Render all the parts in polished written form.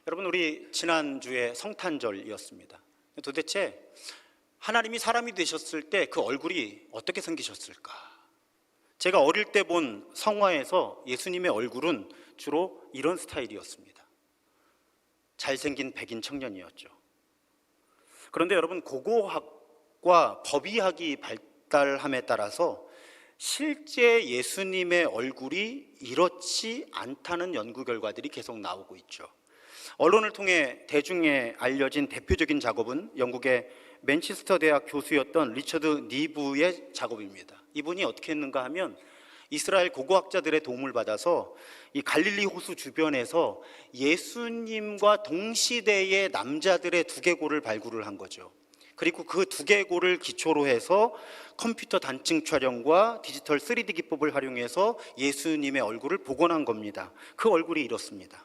여러분, 우리 지난주에 성탄절이었습니다. 도대체 하나님이 사람이 되셨을 때 그 얼굴이 어떻게 생기셨을까? 제가 어릴 때 본 성화에서 예수님의 얼굴은 주로 이런 스타일이었습니다. 잘생긴 백인 청년이었죠. 그런데 여러분, 고고학과 법의학이 발달함에 따라서 실제 예수님의 얼굴이 이렇지 않다는 연구 결과들이 계속 나오고 있죠. 언론을 통해 대중에 알려진 대표적인 작업은 영국의 맨체스터 대학 교수였던 리처드 니브의 작업입니다. 이분이 어떻게 했는가 하면 이스라엘 고고학자들의 도움을 받아서 이 갈릴리 호수 주변에서 예수님과 동시대의 남자들의 두개골을 발굴을 한 거죠. 그리고 그 두개골을 기초로 해서 컴퓨터 단층 촬영과 디지털 3D 기법을 활용해서 예수님의 얼굴을 복원한 겁니다. 그 얼굴이 이렇습니다.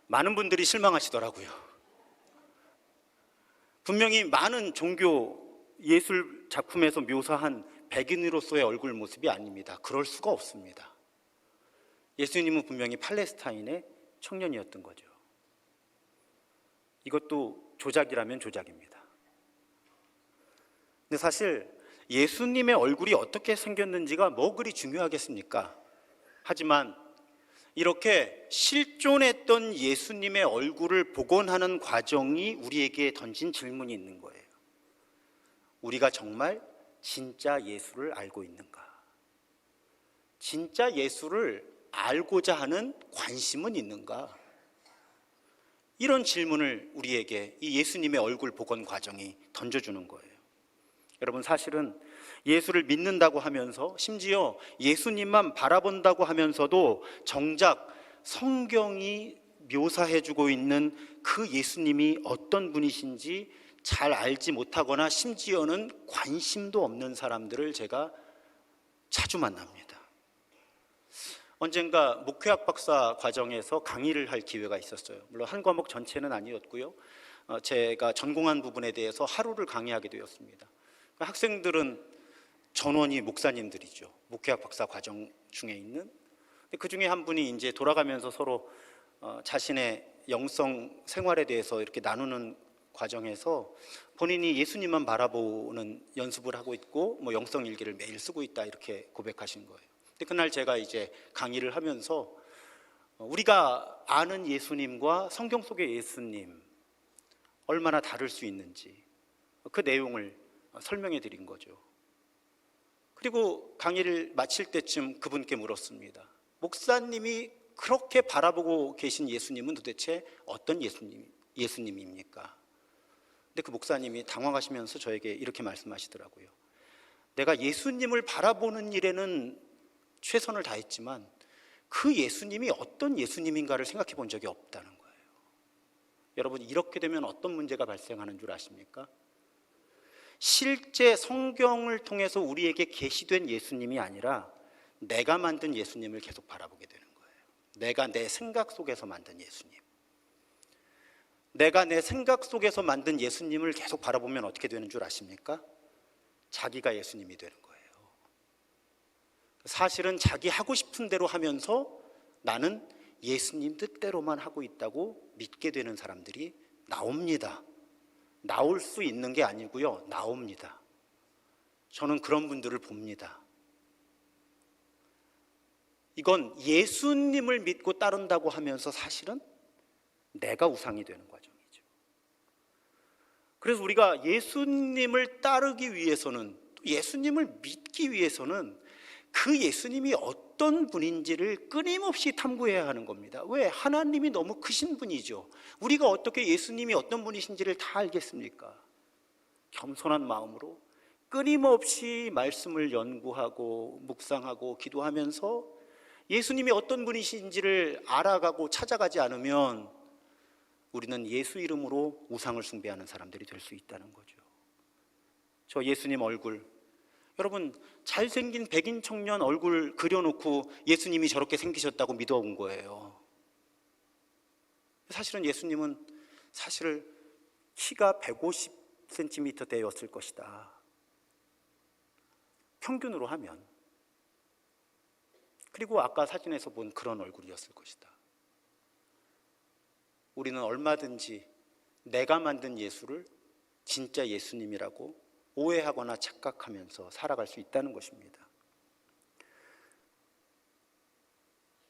많은 분들이 실망하시더라고요. 분명히 많은 종교 예술 작품에서 묘사한 백인으로서의 얼굴 모습이 아닙니다. 그럴 수가 없습니다. 예수님은 분명히 팔레스타인의 청년이었던 거죠. 이것도 조작이라면 조작입니다. 근데 사실 예수님의 얼굴이 어떻게 생겼는지가 뭐 그리 중요하겠습니까? 하지만 이렇게 실존했던 예수님의 얼굴을 복원하는 과정이 우리에게 던진 질문이 있는 거예요. 우리가 정말 진짜 예수를 알고 있는가? 진짜 예수를 알고자 하는 관심은 있는가? 이런 질문을 우리에게 이 예수님의 얼굴 복원 과정이 던져주는 거예요. 여러분, 사실은 예수를 믿는다고 하면서 심지어 예수님만 바라본다고 하면서도 정작 성경이 묘사해주고 있는 그 예수님이 어떤 분이신지 잘 알지 못하거나 심지어는 관심도 없는 사람들을 제가 자주 만납니다. 언젠가 목회학 박사 과정에서 강의를 할 기회가 있었어요. 물론 한 과목 전체는 아니었고요. 제가 전공한 부분에 대해서 하루를 강의하게 되었습니다. 학생들은 전원이 목사님들이죠. 목회학 박사 과정 중에 있는. 그 중에 한 분이 이제 돌아가면서 서로 자신의 영성 생활에 대해서 이렇게 나누는 과정에서 본인이 예수님만 바라보는 연습을 하고 있고 뭐 영성 일기를 매일 쓰고 있다 이렇게 고백하신 거예요. 근데 그날 제가 이제 강의를 하면서 우리가 아는 예수님과 성경 속의 예수님 얼마나 다를 수 있는지 그 내용을 설명해 드린 거죠. 그리고 강의를 마칠 때쯤 그분께 물었습니다. 목사님이 그렇게 바라보고 계신 예수님은 도대체 어떤 예수님입니까? 근데 그 목사님이 당황하시면서 저에게 이렇게 말씀하시더라고요. 내가 예수님을 바라보는 일에는 최선을 다했지만 그 예수님이 어떤 예수님인가를 생각해 본 적이 없다는 거예요. 여러분, 이렇게 되면 어떤 문제가 발생하는 줄 아십니까? 실제 성경을 통해서 우리에게 계시된 예수님이 아니라 내가 만든 예수님을 계속 바라보게 되는 거예요. 내가 내 생각 속에서 만든 예수님. 내가 내 생각 속에서 만든 예수님을 계속 바라보면 어떻게 되는 줄 아십니까? 자기가 예수님이 되는 거예요. 사실은 자기 하고 싶은 대로 하면서 나는 예수님 뜻대로만 하고 있다고 믿게 되는 사람들이 나옵니다. 나올 수 있는 게 아니고요, 나옵니다. 저는 그런 분들을 봅니다. 이건 예수님을 믿고 따른다고 하면서 사실은 내가 우상이 되는 과정이죠. 그래서 우리가 예수님을 따르기 위해서는, 예수님을 믿기 위해서는 그 예수님이 어떤 분인지를 끊임없이 탐구해야 하는 겁니다. 왜? 하나님이 너무 크신 분이죠. 우리가 어떻게 예수님이 어떤 분이신지를 다 알겠습니까? 겸손한 마음으로 끊임없이 말씀을 연구하고 묵상하고 기도하면서 예수님이 어떤 분이신지를 알아가고 찾아가지 않으면 우리는 예수 이름으로 우상을 숭배하는 사람들이 될 수 있다는 거죠. 저 예수님 얼굴, 여러분, 잘생긴 백인 청년 얼굴 그려놓고 예수님이 저렇게 생기셨다고 믿어온 거예요. 사실은 예수님은 사실 키가 150cm 되었을 것이다. 평균으로 하면. 그리고 아까 사진에서 본 그런 얼굴이었을 것이다. 우리는 얼마든지 내가 만든 예수를 진짜 예수님이라고 오해하거나 착각하면서 살아갈 수 있다는 것입니다.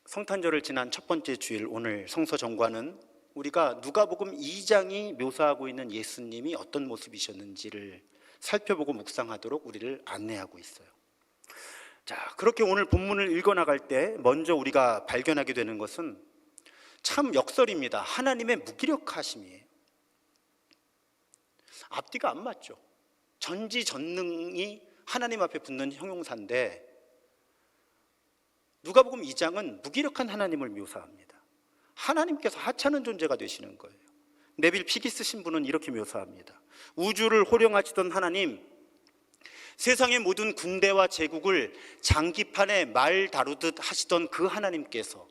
성탄절을 지난 첫 번째 주일, 오늘 성서 정과는 우리가 누가복음 2장이 묘사하고 있는 예수님이 어떤 모습이셨는지를 살펴보고 묵상하도록 우리를 안내하고 있어요. 자, 그렇게 오늘 본문을 읽어나갈 때 먼저 우리가 발견하게 되는 것은 참 역설입니다. 하나님의 무기력하심이에요. 앞뒤가 안 맞죠. 전지전능이 하나님 앞에 붙는 형용사인데 누가복음 2장은 무기력한 하나님을 묘사합니다. 하나님께서 하찮은 존재가 되시는 거예요. 네빌 피기스 신부는 이렇게 묘사합니다. 우주를 호령하시던 하나님, 세상의 모든 군대와 제국을 장기판에 말 다루듯 하시던 그 하나님께서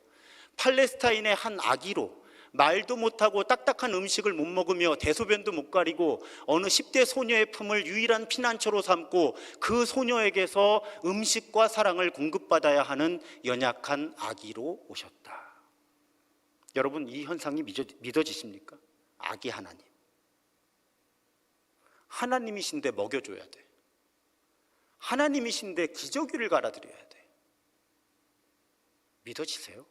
팔레스타인의 한 아기로 말도 못하고 딱딱한 음식을 못 먹으며 대소변도 못 가리고 어느 10대 소녀의 품을 유일한 피난처로 삼고 그 소녀에게서 음식과 사랑을 공급받아야 하는 연약한 아기로 오셨다. 여러분, 이 현상이 믿어지십니까? 아기 하나님, 하나님이신데 먹여줘야 돼. 하나님이신데 기저귀를 갈아드려야 돼. 믿어지세요?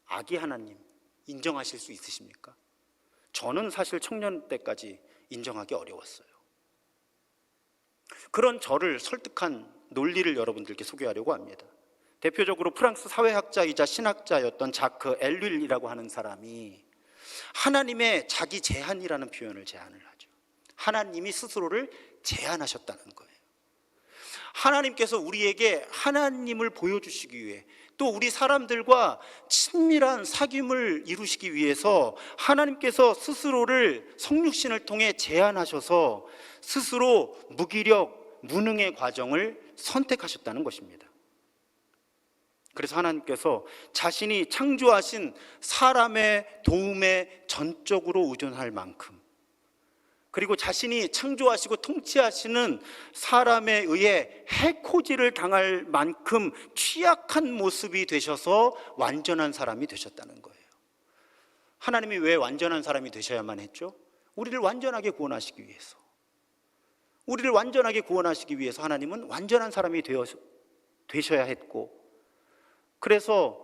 아기 하나님 인정하실 수 있으십니까? 저는 사실 청년 때까지 인정하기 어려웠어요. 그런 저를 설득한 논리를 여러분들께 소개하려고 합니다. 대표적으로 프랑스 사회학자이자 신학자였던 자크 엘윌이라고 하는 사람이 하나님의 자기 제한이라는 표현을 제안을 하죠. 하나님이 스스로를 제한하셨다는 거예요. 하나님께서 우리에게 하나님을 보여주시기 위해, 또 우리 사람들과 친밀한 사귐을 이루시기 위해서 하나님께서 스스로를 성육신을 통해 제한하셔서 스스로 무기력, 무능의 과정을 선택하셨다는 것입니다. 그래서 하나님께서 자신이 창조하신 사람의 도움에 전적으로 의존할 만큼, 그리고 자신이 창조하시고 통치하시는 사람에 의해 해코지를 당할 만큼 취약한 모습이 되셔서 완전한 사람이 되셨다는 거예요. 하나님이 왜 완전한 사람이 되셔야만 했죠? 우리를 완전하게 구원하시기 위해서. 우리를 완전하게 구원하시기 위해서 하나님은 완전한 사람이 되셔야 했고, 그래서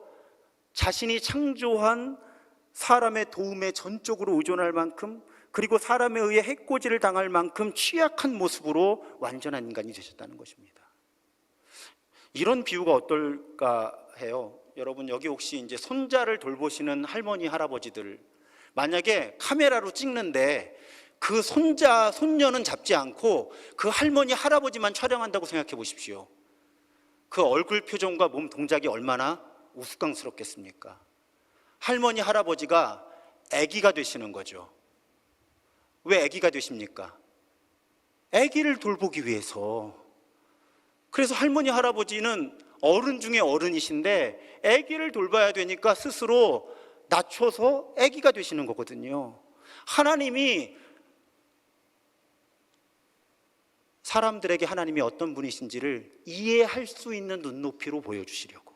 자신이 창조한 사람의 도움에 전적으로 의존할 만큼, 그리고 사람에 의해 해코지를 당할 만큼 취약한 모습으로 완전한 인간이 되셨다는 것입니다. 이런 비유가 어떨까 해요. 여러분, 여기 혹시 이제 손자를 돌보시는 할머니, 할아버지들, 만약에 카메라로 찍는데 그 손자, 손녀는 잡지 않고 그 할머니, 할아버지만 촬영한다고 생각해 보십시오. 그 얼굴 표정과 몸 동작이 얼마나 우스꽝스럽겠습니까? 할머니, 할아버지가 아기가 되시는 거죠. 왜 아기가 되십니까? 아기를 돌보기 위해서. 그래서 할머니, 할아버지는 어른 중에 어른이신데 아기를 돌봐야 되니까 스스로 낮춰서 아기가 되시는 거거든요. 하나님이 사람들에게 하나님이 어떤 분이신지를 이해할 수 있는 눈높이로 보여주시려고,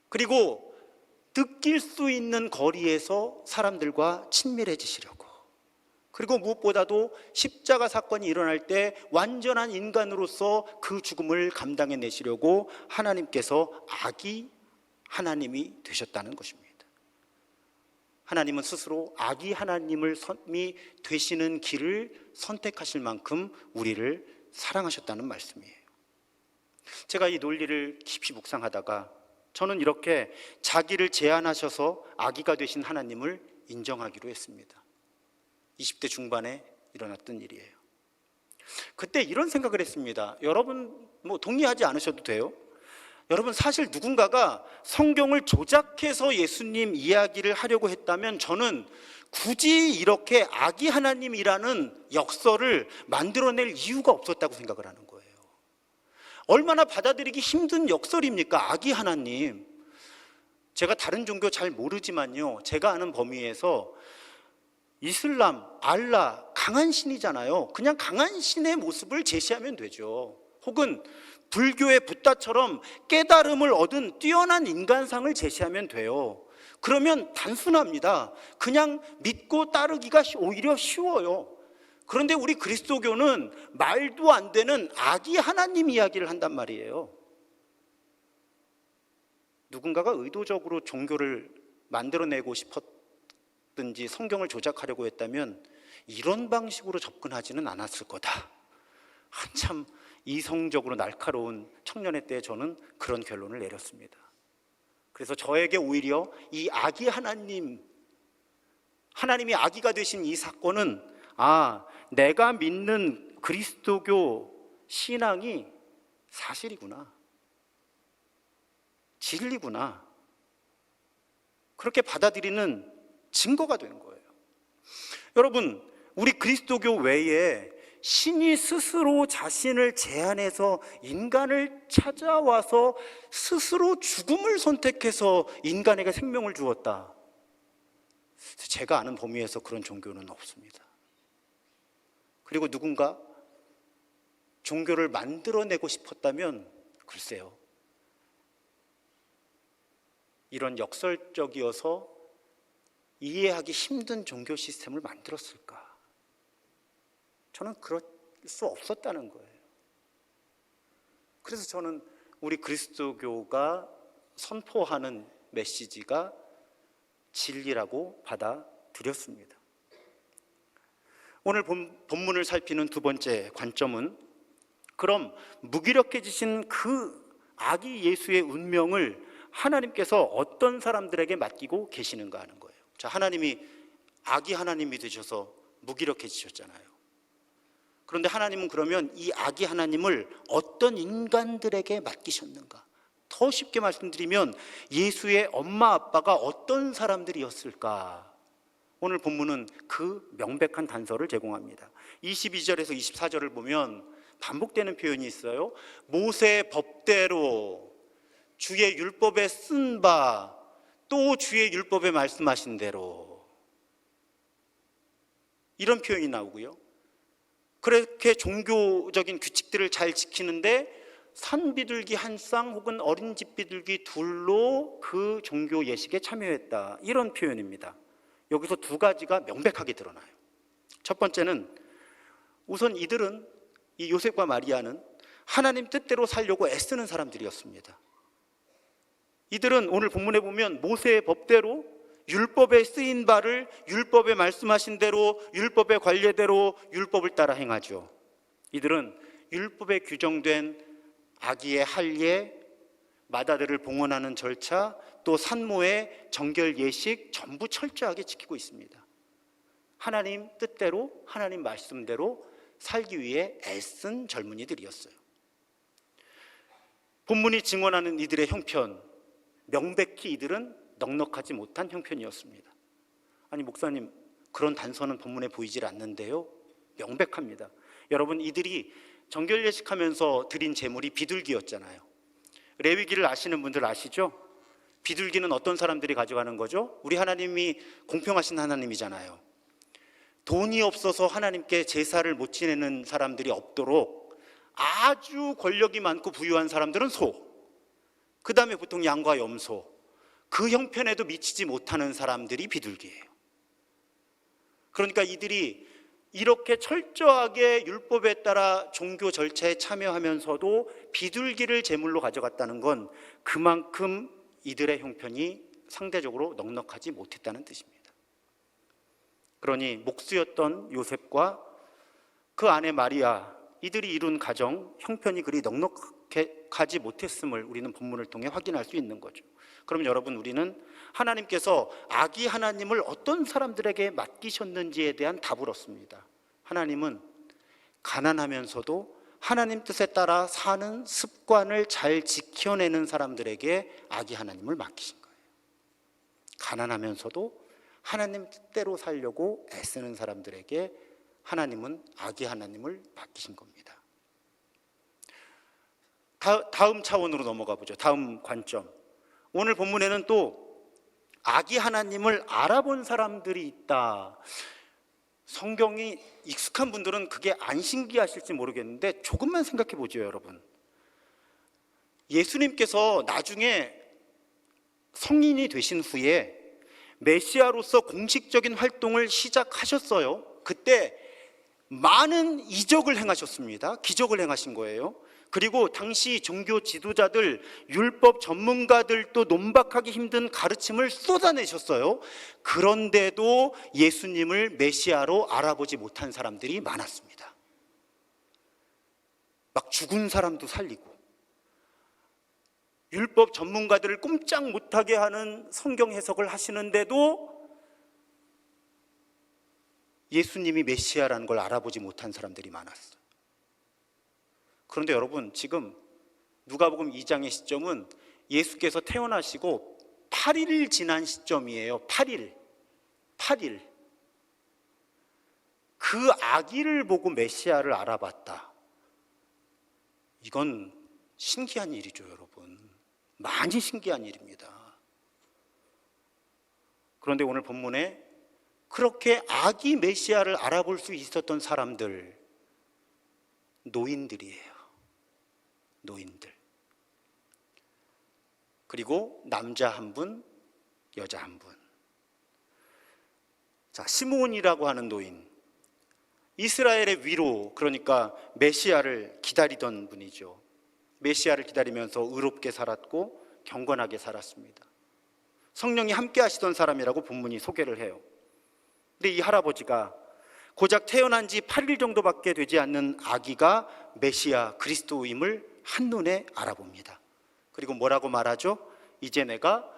그리고 느낄 수 있는 거리에서 사람들과 친밀해지시려고, 그리고 무엇보다도 십자가 사건이 일어날 때 완전한 인간으로서 그 죽음을 감당해내시려고 하나님께서 아기 하나님이 되셨다는 것입니다. 하나님은 스스로 아기 하나님이 되시는 길을 선택하실 만큼 우리를 사랑하셨다는 말씀이에요. 제가 이 논리를 깊이 묵상하다가 저는 이렇게 자기를 제한하셔서 아기가 되신 하나님을 인정하기로 했습니다. 20대 중반에 일어났던 일이에요. 그때 이런 생각을 했습니다. 여러분 동의하지 않으셔도 돼요. 여러분, 사실 누군가가 성경을 조작해서 예수님 이야기를 하려고 했다면 저는 굳이 이렇게 아기 하나님이라는 역설을 만들어낼 이유가 없었다고 생각을 하는 거예요. 얼마나 받아들이기 힘든 역설입니까? 아기 하나님. 제가 다른 종교 잘 모르지만요, 제가 아는 범위에서 이슬람, 알라, 강한 신이잖아요. 그냥 강한 신의 모습을 제시하면 되죠. 혹은 불교의 붓다처럼 깨달음을 얻은 뛰어난 인간상을 제시하면 돼요. 그러면 단순합니다. 그냥 믿고 따르기가 오히려 쉬워요. 그런데 우리 그리스도교는 말도 안 되는 아기 하나님 이야기를 한단 말이에요. 누군가가 의도적으로 종교를 만들어내고 싶었든지 성경을 조작하려고 했다면 이런 방식으로 접근하지는 않았을 거다. 한참 이성적으로 날카로운 청년의 때에 저는 그런 결론을 내렸습니다. 그래서 저에게 오히려 이 아기 하나님이 아기가 되신 이 사건은 내가 믿는 그리스도교 신앙이 사실이구나, 진리구나, 그렇게 받아들이는 증거가 된 거예요. 여러분, 우리 그리스도교 외에 신이 스스로 자신을 제한해서 인간을 찾아와서 스스로 죽음을 선택해서 인간에게 생명을 주었다. 제가 아는 범위에서 그런 종교는 없습니다. 그리고 누군가 종교를 만들어내고 싶었다면 글쎄요, 이런 역설적이어서 이해하기 힘든 종교 시스템을 만들었을까? 저는 그럴 수 없었다는 거예요. 그래서 저는 우리 그리스도교가 선포하는 메시지가 진리라고 받아들였습니다. 오늘 본문을 살피는 두 번째 관점은, 그럼 무기력해지신 그 아기 예수의 운명을 하나님께서 어떤 사람들에게 맡기고 계시는가 하는 거예요. 자, 하나님이 아기 하나님이 되셔서 무기력해지셨잖아요. 그런데 하나님은 그러면 이 아기 하나님을 어떤 인간들에게 맡기셨는가? 더 쉽게 말씀드리면 예수의 엄마 아빠가 어떤 사람들이었을까? 오늘 본문은 그 명백한 단서를 제공합니다. 22절에서 24절을 보면 반복되는 표현이 있어요. 모세 법대로, 주의 율법에 쓴 바, 또 주의 율법에 말씀하신 대로, 이런 표현이 나오고요. 그렇게 종교적인 규칙들을 잘 지키는데 산비둘기 한 쌍 혹은 어린 집비둘기 둘로 그 종교 예식에 참여했다, 이런 표현입니다. 여기서 두 가지가 명백하게 드러나요. 첫 번째는, 우선 이들은, 이 요셉과 마리아는 하나님 뜻대로 살려고 애쓰는 사람들이었습니다. 이들은 오늘 본문에 보면 모세의 법대로, 율법에 쓰인 바를 율법에 말씀하신 대로, 율법의 관례대로 율법을 따라 행하죠. 이들은 율법에 규정된 아기의 할례, 마다들을 봉헌하는 절차, 또 산모의 정결 예식 전부 철저하게 지키고 있습니다. 하나님 뜻대로, 하나님 말씀대로 살기 위해 애쓴 젊은이들이었어요. 본문이 증언하는 이들의 형편, 명백히 이들은 넉넉하지 못한 형편이었습니다. 아니, 목사님, 그런 단서는 본문에 보이질 않는데요. 명백합니다. 여러분, 이들이 정결 예식하면서 드린 제물이 비둘기였잖아요. 레위기를 아시는 분들 아시죠? 비둘기는 어떤 사람들이 가져가는 거죠? 우리 하나님이 공평하신 하나님이잖아요. 돈이 없어서 하나님께 제사를 못 지내는 사람들이 없도록 아주 권력이 많고 부유한 사람들은 소, 그 다음에 보통 양과 염소, 그 형편에도 미치지 못하는 사람들이 비둘기예요. 그러니까 이들이 이렇게 철저하게 율법에 따라 종교 절차에 참여하면서도 비둘기를 제물로 가져갔다는 건 그만큼 이들의 형편이 상대적으로 넉넉하지 못했다는 뜻입니다. 그러니 목수였던 요셉과 그 아내 마리아, 이들이 이룬 가정 형편이 그리 넉넉하지 못했음을 우리는 본문을 통해 확인할 수 있는 거죠. 그럼 여러분, 우리는 하나님께서 아기 하나님을 어떤 사람들에게 맡기셨는지에 대한 답을 얻습니다. 하나님은 가난하면서도 하나님 뜻에 따라 사는 습관을 잘 지켜내는 사람들에게 아기 하나님을 맡기신 거예요. 가난하면서도 하나님 뜻대로 살려고 애쓰는 사람들에게 하나님은 아기 하나님을 맡기신 겁니다. 다음 차원으로 넘어가 보죠. 다음 관점. 오늘 본문에는 또 아기 하나님을 알아본 사람들이 있다. 성경이 익숙한 분들은 그게 안 신기하실지 모르겠는데 조금만 생각해 보죠, 여러분. 예수님께서 나중에 성인이 되신 후에 메시아로서 공식적인 활동을 시작하셨어요. 그때 많은 이적을 행하셨습니다. 기적을 행하신 거예요. 그리고 당시 종교 지도자들, 율법 전문가들도 논박하기 힘든 가르침을 쏟아내셨어요. 그런데도 예수님을 메시아로 알아보지 못한 사람들이 많았습니다. 막 죽은 사람도 살리고, 율법 전문가들을 꼼짝 못하게 하는 성경 해석을 하시는데도 예수님이 메시아라는 걸 알아보지 못한 사람들이 많았어요. 그런데 여러분, 지금 누가복음 2장의 시점은 예수께서 태어나시고 8일 지난 시점이에요. 8일. 그 아기를 보고 메시아를 알아봤다. 이건 신기한 일이죠, 여러분. 많이 신기한 일입니다. 그런데 오늘 본문에 그렇게 아기 메시아를 알아볼 수 있었던 사람들, 노인들이에요. 노인들. 그리고 남자 한 분, 여자 한 분. 자, 시므온이라고 하는 노인. 이스라엘의 위로, 그러니까 메시아를 기다리던 분이죠. 메시아를 기다리면서 의롭게 살았고 경건하게 살았습니다. 성령이 함께 하시던 사람이라고 본문이 소개를 해요. 근데 이 할아버지가 고작 태어난 지 8일 정도밖에 되지 않는 아기가 메시아 그리스도임을 한눈에 알아봅니다. 그리고 뭐라고 말하죠? 이제 내가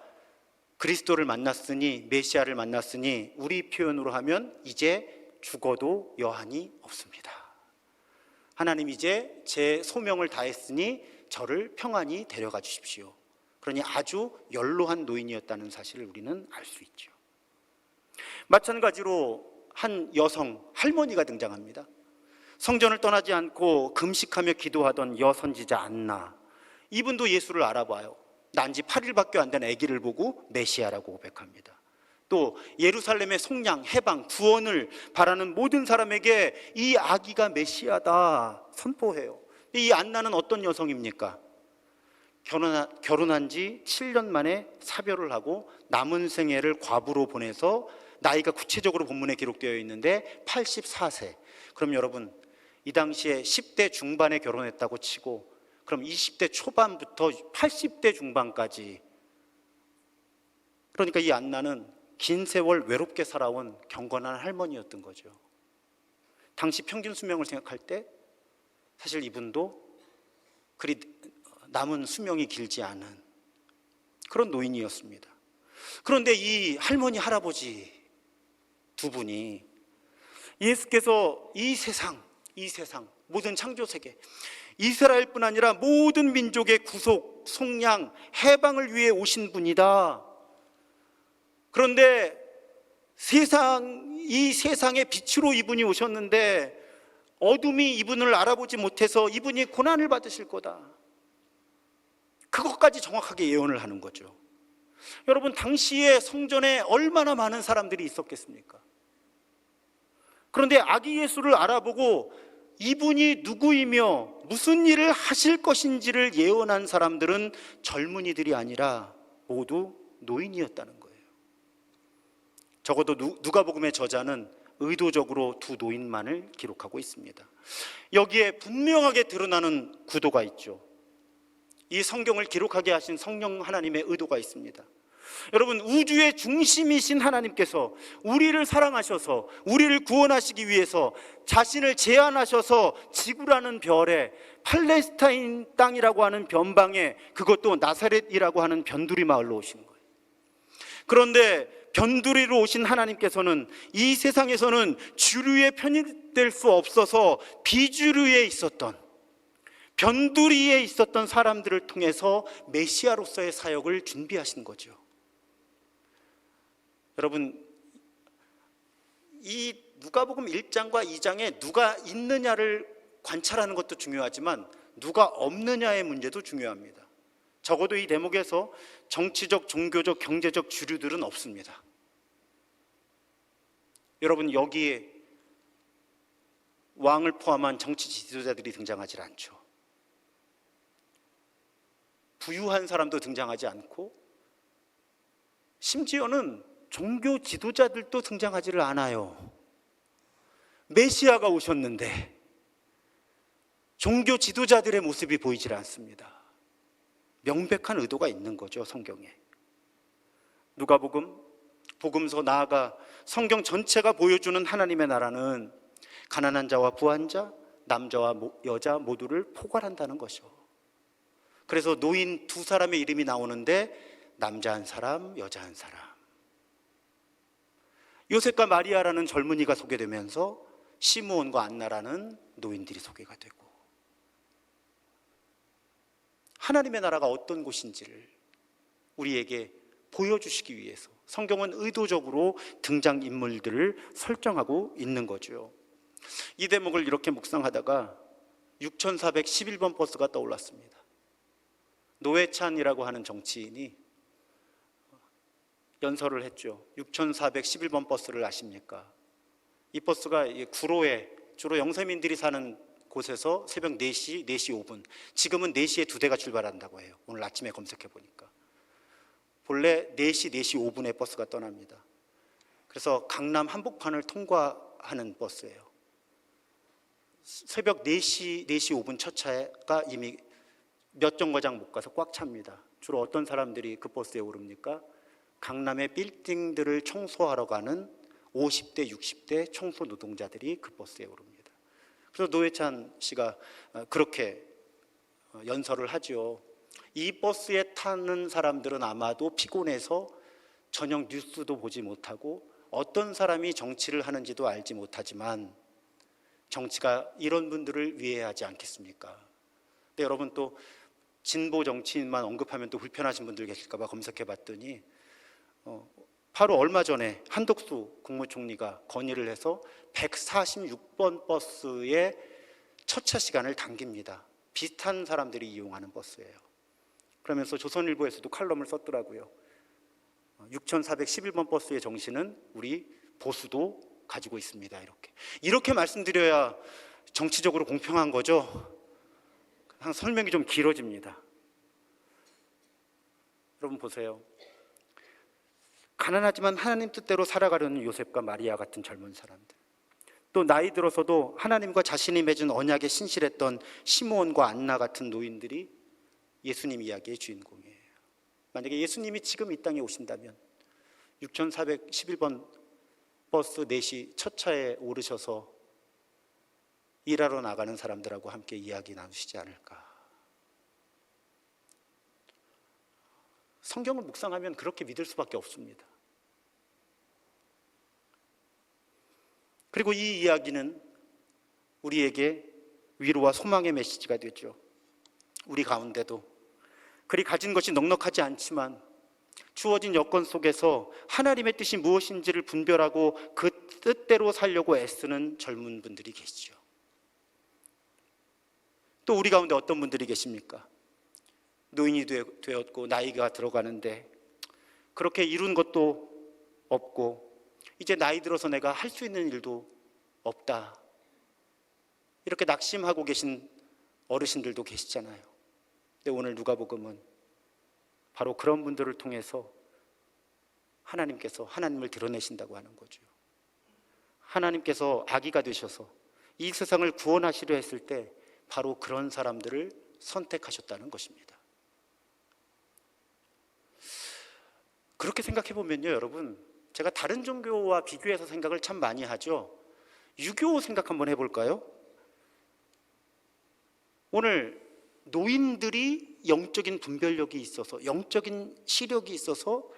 그리스도를 만났으니, 메시아를 만났으니 우리 표현으로 하면 이제 죽어도 여한이 없습니다. 하나님, 이제 제 소명을 다했으니 저를 평안히 데려가 주십시오. 그러니 아주 연로한 노인이었다는 사실을 우리는 알 수 있죠. 마찬가지로 한 여성, 할머니가 등장합니다. 성전을 떠나지 않고 금식하며 기도하던 여선지자 안나. 이분도 예수를 알아봐요. 난 지 8일밖에 안 된 아기를 보고 메시아라고 고백합니다. 또 예루살렘의 속량, 해방, 구원을 바라는 모든 사람에게 이 아기가 메시아다 선포해요. 이 안나는 어떤 여성입니까? 결혼한 지 7년 만에 사별을 하고 남은 생애를 과부로 보내서 나이가 구체적으로 본문에 기록되어 있는데 84세. 그럼 여러분, 이 당시에 10대 중반에 결혼했다고 치고, 그럼 20대 초반부터 80대 중반까지, 그러니까 이 안나는 긴 세월 외롭게 살아온 경건한 할머니였던 거죠. 당시 평균 수명을 생각할 때 사실 이분도 그리 남은 수명이 길지 않은 그런 노인이었습니다. 그런데 이 할머니, 할아버지 두 분이 예수께서 이 세상, 모든 창조세계, 이스라엘뿐 아니라 모든 민족의 구속, 속량, 해방을 위해 오신 분이다. 그런데 이 세상의 빛으로 이분이 오셨는데 어둠이 이분을 알아보지 못해서 이분이 고난을 받으실 거다. 그것까지 정확하게 예언을 하는 거죠. 여러분, 당시에 성전에 얼마나 많은 사람들이 있었겠습니까? 그런데 아기 예수를 알아보고 이분이 누구이며 무슨 일을 하실 것인지를 예언한 사람들은 젊은이들이 아니라 모두 노인이었다는 거예요. 적어도 누가복음의 저자는 의도적으로 두 노인만을 기록하고 있습니다. 여기에 분명하게 드러나는 구도가 있죠. 이 성경을 기록하게 하신 성령 하나님의 의도가 있습니다. 여러분, 우주의 중심이신 하나님께서 우리를 사랑하셔서 우리를 구원하시기 위해서 자신을 제한하셔서 지구라는 별에, 팔레스타인 땅이라고 하는 변방에, 그것도 나사렛이라고 하는 변두리 마을로 오신 거예요. 그런데 변두리로 오신 하나님께서는 이 세상에서는 주류에 편입될 수 없어서 비주류에 있었던, 변두리에 있었던 사람들을 통해서 메시아로서의 사역을 준비하신 거죠. 여러분, 이 누가복음 1장과 2장에 누가 있느냐를 관찰하는 것도 중요하지만 누가 없느냐의 문제도 중요합니다. 적어도 이 대목에서 정치적, 종교적, 경제적 주류들은 없습니다. 여러분, 여기에 왕을 포함한 정치 지도자들이 등장하지 않죠. 부유한 사람도 등장하지 않고, 심지어는 종교 지도자들도 등장하지를 않아요. 메시아가 오셨는데 종교 지도자들의 모습이 보이질 않습니다. 명백한 의도가 있는 거죠, 성경에. 누가복음, 복음서, 나아가 성경 전체가 보여주는 하나님의 나라는 가난한 자와 부한 자, 남자와 여자 모두를 포괄한다는 것이죠. 그래서 노인 두 사람의 이름이 나오는데 남자 한 사람, 여자 한 사람. 요셉과 마리아라는 젊은이가 소개되면서 시므온과 안나라는 노인들이 소개가 되고, 하나님의 나라가 어떤 곳인지를 우리에게 보여주시기 위해서 성경은 의도적으로 등장인물들을 설정하고 있는 거죠. 이 대목을 이렇게 묵상하다가 6411번 버스가 떠올랐습니다. 노회찬이라고 하는 정치인이 연설을 했죠. 6411번 버스를 아십니까? 이 버스가 구로에 주로 영세민들이 사는 곳에서 새벽 4시, 4시 5분, 지금은 4시에 2대가 출발한다고 해요. 오늘 아침에 검색해 보니까. 본래 4시, 4시 5분에 버스가 떠납니다. 그래서 강남 한복판을 통과하는 버스예요. 새벽 4시, 4시 5분 첫 차가 이미 몇 정거장 못 가서 꽉 찹니다. 주로 어떤 사람들이 그 버스에 오릅니까? 강남의 빌딩들을 청소하러 가는 50대, 60대 청소 노동자들이 그 버스에 오릅니다. 그래서 노회찬 씨가 그렇게 연설을 하죠. 이 버스에 타는 사람들은 아마도 피곤해서 저녁 뉴스도 보지 못하고 어떤 사람이 정치를 하는지도 알지 못하지만 정치가 이런 분들을 위해야 하지 않겠습니까? 근데 여러분, 또 진보 정치인만 언급하면 또 불편하신 분들 계실까 봐 검색해 봤더니 바로 얼마 전에 한덕수 국무총리가 건의를 해서 146번 버스의 첫차 시간을 당깁니다. 비슷한 사람들이 이용하는 버스예요. 그러면서 조선일보에서도 칼럼을 썼더라고요. 6411번 버스의 정신은 우리 보수도 가지고 있습니다. 이렇게 말씀드려야 정치적으로 공평한 거죠. 설명이 좀 길어집니다. 여러분 보세요. 가난하지만 하나님 뜻대로 살아가려는 요셉과 마리아 같은 젊은 사람들, 또 나이 들어서도 하나님과 자신이 맺은 언약에 신실했던 시므온과 안나 같은 노인들이 예수님 이야기의 주인공이에요. 만약에 예수님이 지금 이 땅에 오신다면 6411번 버스 4시 첫 차에 오르셔서 일하러 나가는 사람들하고 함께 이야기 나누시지 않을까. 성경을 묵상하면 그렇게 믿을 수밖에 없습니다. 그리고 이 이야기는 우리에게 위로와 소망의 메시지가 되죠. 우리 가운데도 그리 가진 것이 넉넉하지 않지만 주어진 여건 속에서 하나님의 뜻이 무엇인지를 분별하고 그 뜻대로 살려고 애쓰는 젊은 분들이 계시죠. 또 우리 가운데 어떤 분들이 계십니까? 노인이 되었고 나이가 들어가는데 그렇게 이룬 것도 없고 이제 나이 들어서 내가 할 수 있는 일도 없다, 이렇게 낙심하고 계신 어르신들도 계시잖아요. 근데 오늘 누가복음은 바로 그런 분들을 통해서 하나님께서 하나님을 드러내신다고 하는 거죠. 하나님께서 아기가 되셔서 이 세상을 구원하시려 했을 때 바로 그런 사람들을 선택하셨다는 것입니다. 그렇게 생각해 보면요, 여러분, 제가 다른 종교와 비교해서 생각을 참 많이 하죠. 유교 생각 한번 해볼까요? 오늘 노인들이 영적인 분별력이 있어서, 영적인 시력이 있어서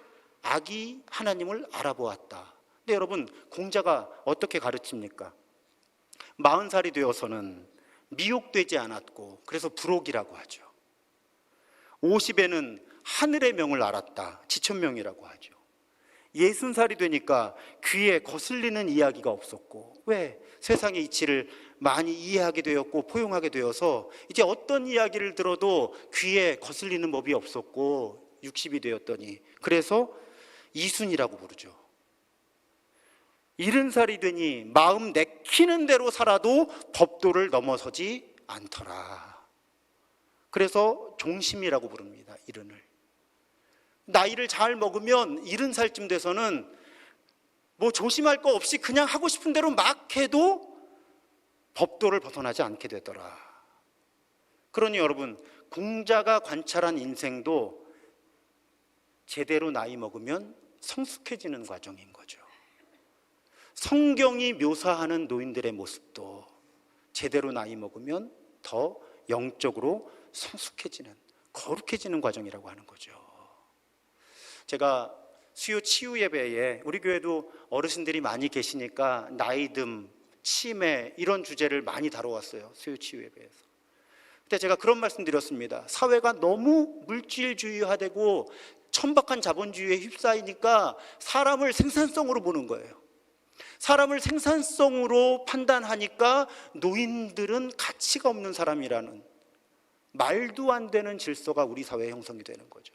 아기 하나님을 알아보았다. 근데 여러분, 공자가 어떻게 가르칩니까? 40살이 되어서는 미혹되지 않았고 그래서 불혹이라고 하죠. 50에는 하늘의 명을 알았다, 지천명이라고 하죠. 60살이 되니까 귀에 거슬리는 이야기가 없었고, 왜? 세상의 이치를 많이 이해하게 되었고 포용하게 되어서 이제 어떤 이야기를 들어도 귀에 거슬리는 법이 없었고 60이 되었더니 그래서 이순이라고 부르죠. 70살이 되니 마음 내키는 대로 살아도 법도를 넘어서지 않더라. 그래서 종심이라고 부릅니다. 이른을. 나이를 잘 먹으면 70살쯤 돼서는 뭐 조심할 거 없이 그냥 하고 싶은 대로 막 해도 법도를 벗어나지 않게 되더라. 그러니 여러분, 공자가 관찰한 인생도 제대로 나이 먹으면 성숙해지는 과정인 거죠. 성경이 묘사하는 노인들의 모습도 제대로 나이 먹으면 더 영적으로 성숙해지는, 거룩해지는 과정이라고 하는 거죠. 제가 수요 치유 예배에, 우리 교회도 어르신들이 많이 계시니까 나이듦, 치매 이런 주제를 많이 다뤄왔어요. 수요 치유 예배에서. 그때 제가 그런 말씀 드렸습니다. 사회가 너무 물질주의화되고 천박한 자본주의에 휩싸이니까 사람을 생산성으로 보는 거예요. 사람을 생산성으로 판단하니까 노인들은 가치가 없는 사람이라는 말도 안 되는 질서가 우리 사회에 형성이 되는 거죠.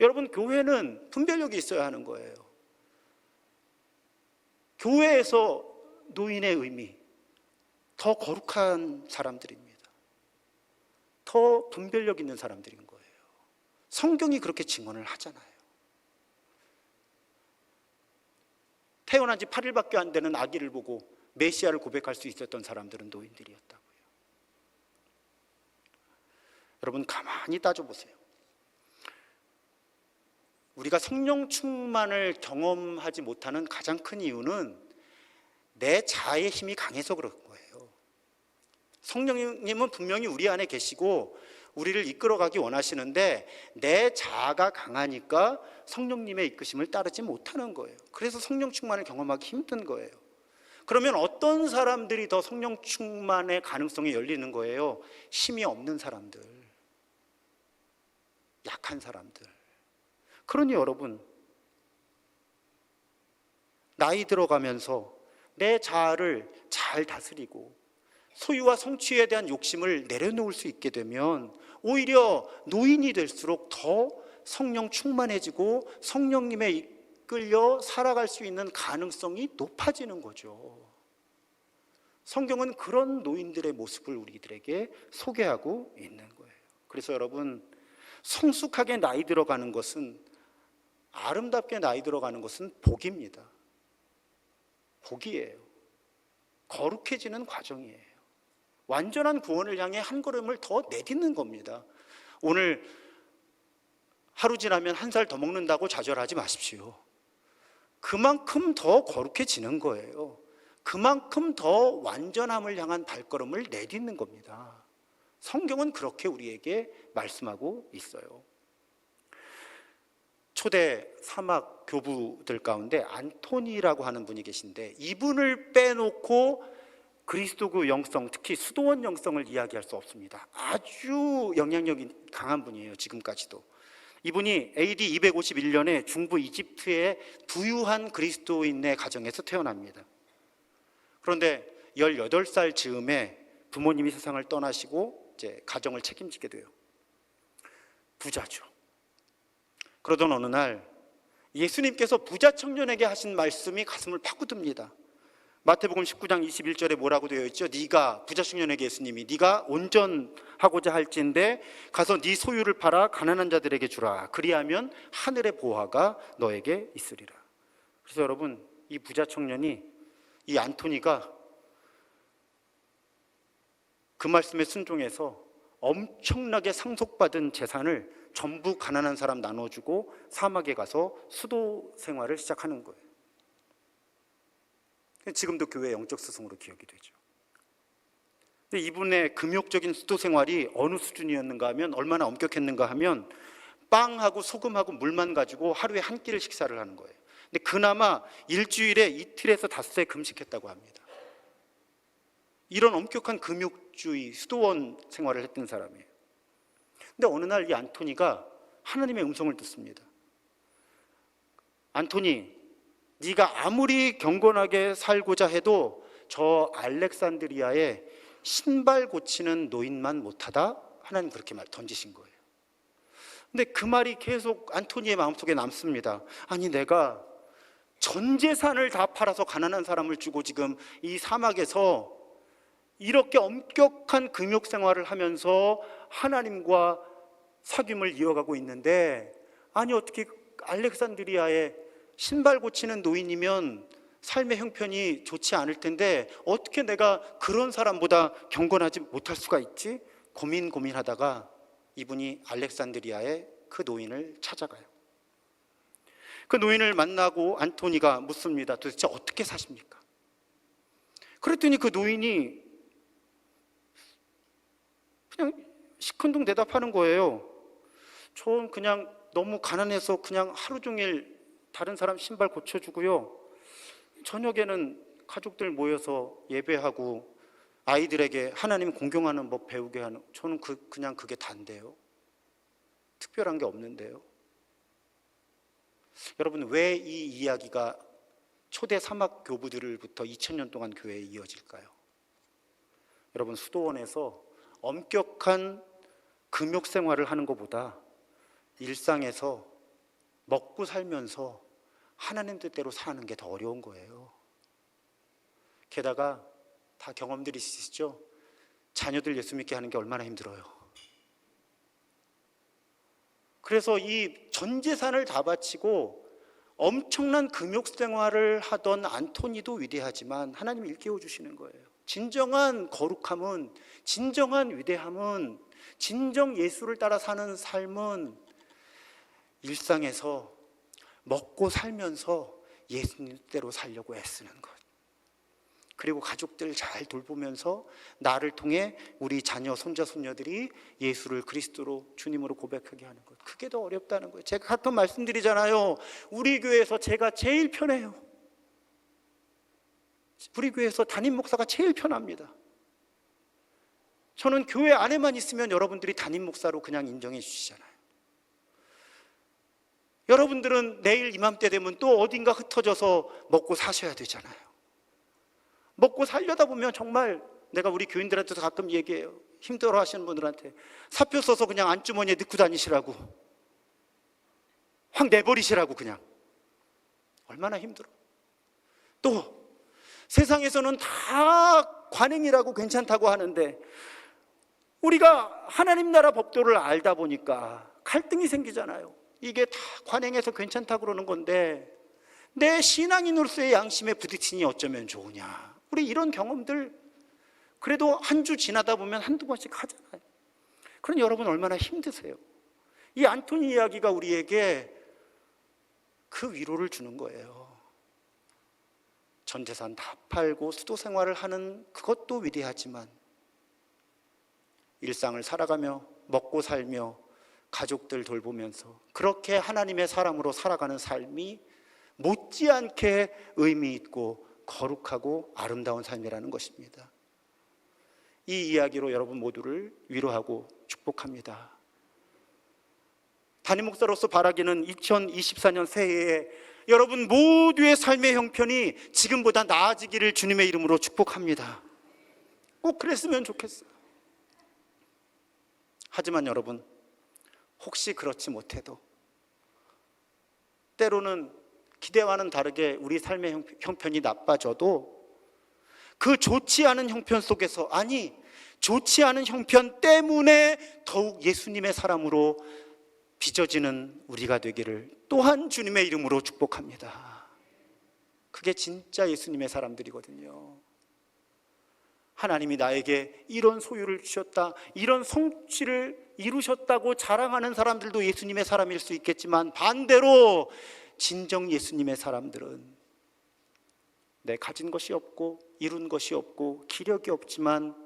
여러분, 교회는 분별력이 있어야 하는 거예요. 교회에서 노인의 의미, 더 거룩한 사람들입니다. 더 분별력 있는 사람들인 거예요. 성경이 그렇게 증언을 하잖아요. 태어난 지 8일밖에 안 되는 아기를 보고 메시아를 고백할 수 있었던 사람들은 노인들이었다고요. 여러분, 가만히 따져보세요. 우리가 성령 충만을 경험하지 못하는 가장 큰 이유는 내 자아의 힘이 강해서 그런 거예요. 성령님은 분명히 우리 안에 계시고 우리를 이끌어가기 원하시는데 내 자아가 강하니까 성령님의 이끄심을 따르지 못하는 거예요. 그래서 성령 충만을 경험하기 힘든 거예요. 그러면 어떤 사람들이 더 성령 충만의 가능성이 열리는 거예요? 힘이 없는 사람들, 약한 사람들. 그러니 여러분, 나이 들어가면서 내 자아를 잘 다스리고 소유와 성취에 대한 욕심을 내려놓을 수 있게 되면 오히려 노인이 될수록 더 성령 충만해지고 성령님에 이끌려 살아갈 수 있는 가능성이 높아지는 거죠. 성경은 그런 노인들의 모습을 우리들에게 소개하고 있는 거예요. 그래서 여러분, 성숙하게 나이 들어가는 것은, 아름답게 나이 들어가는 것은 복입니다. 복이에요. 거룩해지는 과정이에요. 완전한 구원을 향해 한 걸음을 더 내딛는 겁니다. 오늘 하루 지나면 한 살 더 먹는다고 좌절하지 마십시오. 그만큼 더 거룩해지는 거예요. 그만큼 더 완전함을 향한 발걸음을 내딛는 겁니다. 성경은 그렇게 우리에게 말씀하고 있어요. 초대 사막 교부들 가운데 안토니라고 하는 분이 계신데, 이분을 빼놓고 그리스도교 영성, 특히 수도원 영성을 이야기할 수 없습니다. 아주 영향력이 강한 분이에요. 지금까지도. 이분이 AD 251년에 중부 이집트의 부유한 그리스도인의 가정에서 태어납니다. 그런데 18살 즈음에 부모님이 세상을 떠나시고 이제 가정을 책임지게 돼요. 부자죠. 그러던 어느 날 예수님께서 부자 청년에게 하신 말씀이 가슴을 파고듭니다. 마태복음 19장 21절에 뭐라고 되어 있죠? 네가, 부자 청년에게 예수님이, 네가 온전하고자 할진대 가서 네 소유를 팔아 가난한 자들에게 주라. 그리하면 하늘의 보화가 너에게 있으리라. 그래서 여러분, 이 부자 청년이, 이 안토니가 그 말씀에 순종해서 엄청나게 상속받은 재산을 전부 가난한 사람 나눠주고 사막에 가서 수도 생활을 시작하는 거예요. 지금도 교회 영적 스승으로 기억이 되죠. 근데 이분의 금욕적인 수도 생활이 어느 수준이었는가 하면, 얼마나 엄격했는가 하면 빵하고 소금하고 물만 가지고 하루에 한 끼를 식사를 하는 거예요. 근데 그나마 일주일에 이틀에서 5회 금식했다고 합니다. 이런 엄격한 금욕주의 수도원 생활을 했던 사람이에요. 근데 어느 날 이 안토니가 하나님의 음성을 듣습니다. 안토니, 네가 아무리 경건하게 살고자 해도 저 알렉산드리아에 신발 고치는 노인만 못하다? 하나님 그렇게 던지신 거예요. 근데 그 말이 계속 안토니의 마음속에 남습니다. 아니, 내가 전 재산을 다 팔아서 가난한 사람을 주고 지금 이 사막에서 이렇게 엄격한 금욕 생활을 하면서 하나님과 사귐을 이어가고 있는데, 아니 어떻게 알렉산드리아에 신발 고치는 노인이면 삶의 형편이 좋지 않을 텐데 어떻게 내가 그런 사람보다 경건하지 못할 수가 있지? 고민하다가 이분이 알렉산드리아의 그 노인을 찾아가요. 그 노인을 만나고 안토니가 묻습니다. 도대체 어떻게 사십니까? 그랬더니 그 노인이 그냥 시큰둥 대답하는 거예요. 전 그냥 너무 가난해서 그냥 하루 종일 다른 사람 신발 고쳐주고요, 저녁에는 가족들 모여서 예배하고 아이들에게 하나님 공경하는 법 배우게 하는, 저는 그냥 그게 다인데요. 특별한 게 없는데요. 여러분, 왜 이 이야기가 초대 사막 교부들부터 2000년 동안 교회에 이어질까요? 여러분, 수도원에서 엄격한 금욕 생활을 하는 것보다 일상에서 먹고 살면서 하나님 뜻대로 사는 게 더 어려운 거예요. 게다가 다 경험들이 있으시죠? 자녀들 예수 믿게 하는 게 얼마나 힘들어요. 그래서 이 전 재산을 다 바치고 엄청난 금욕 생활을 하던 안토니도 위대하지만 하나님이 일깨워 주시는 거예요. 진정한 거룩함은, 진정한 위대함은, 진정 예수를 따라 사는 삶은 일상에서 먹고 살면서 예수님대로 살려고 애쓰는 것, 그리고 가족들 잘 돌보면서 나를 통해 우리 자녀, 손자, 손녀들이 예수를 그리스도로, 주님으로 고백하게 하는 것, 그게 더 어렵다는 거예요. 제가 가끔 말씀드리잖아요. 우리 교회에서 제가 제일 편해요. 우리 교회에서 담임 목사가 제일 편합니다. 저는 교회 안에만 있으면 여러분들이 담임 목사로 그냥 인정해 주시잖아요. 여러분들은 내일 이맘때 되면 또 어딘가 흩어져서 먹고 사셔야 되잖아요. 먹고 살려다 보면 정말, 내가 우리 교인들한테도 가끔 얘기해요. 힘들어 하시는 분들한테 사표 써서 그냥 안주머니에 넣고 다니시라고, 확 내버리시라고. 그냥 얼마나 힘들어. 또 세상에서는 다 관행이라고 괜찮다고 하는데 우리가 하나님 나라 법도를 알다 보니까 갈등이 생기잖아요. 이게 다 관행에서 괜찮다고 그러는 건데 내 신앙인으로서의 양심에 부딪히니 어쩌면 좋으냐. 우리 이런 경험들 그래도 한 주 지나다 보면 한두 번씩 하잖아요. 그럼 여러분 얼마나 힘드세요. 이 안토니 이야기가 우리에게 그 위로를 주는 거예요. 전 재산 다 팔고 수도 생활을 하는 그것도 위대하지만 일상을 살아가며 먹고 살며 가족들 돌보면서 그렇게 하나님의 사람으로 살아가는 삶이 못지않게 의미 있고 거룩하고 아름다운 삶이라는 것입니다. 이 이야기로 여러분 모두를 위로하고 축복합니다. 담임 목사로서 바라기는 2024년 새해에 여러분 모두의 삶의 형편이 지금보다 나아지기를 주님의 이름으로 축복합니다. 꼭 그랬으면 좋겠어요. 하지만 여러분, 혹시 그렇지 못해도 때로는 기대와는 다르게 우리 삶의 형편이 나빠져도 그 좋지 않은 형편 속에서, 아니 좋지 않은 형편 때문에 더욱 예수님의 사람으로 빚어지는 우리가 되기를 또한 주님의 이름으로 축복합니다. 그게 진짜 예수님의 사람들이거든요. 하나님이 나에게 이런 소유를 주셨다, 이런 성취를 이루셨다고 자랑하는 사람들도 예수님의 사람일 수 있겠지만 반대로 진정 예수님의 사람들은 내 가진 것이 없고 이룬 것이 없고 기력이 없지만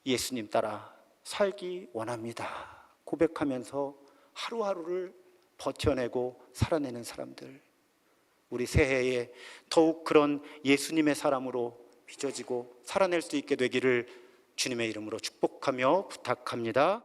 예수님 따라 살기 원합니다 고백하면서 하루하루를 버텨내고 살아내는 사람들, 우리 새해에 더욱 그런 예수님의 사람으로 빚어지고 살아낼 수 있게 되기를 주님의 이름으로 축복하며 부탁합니다.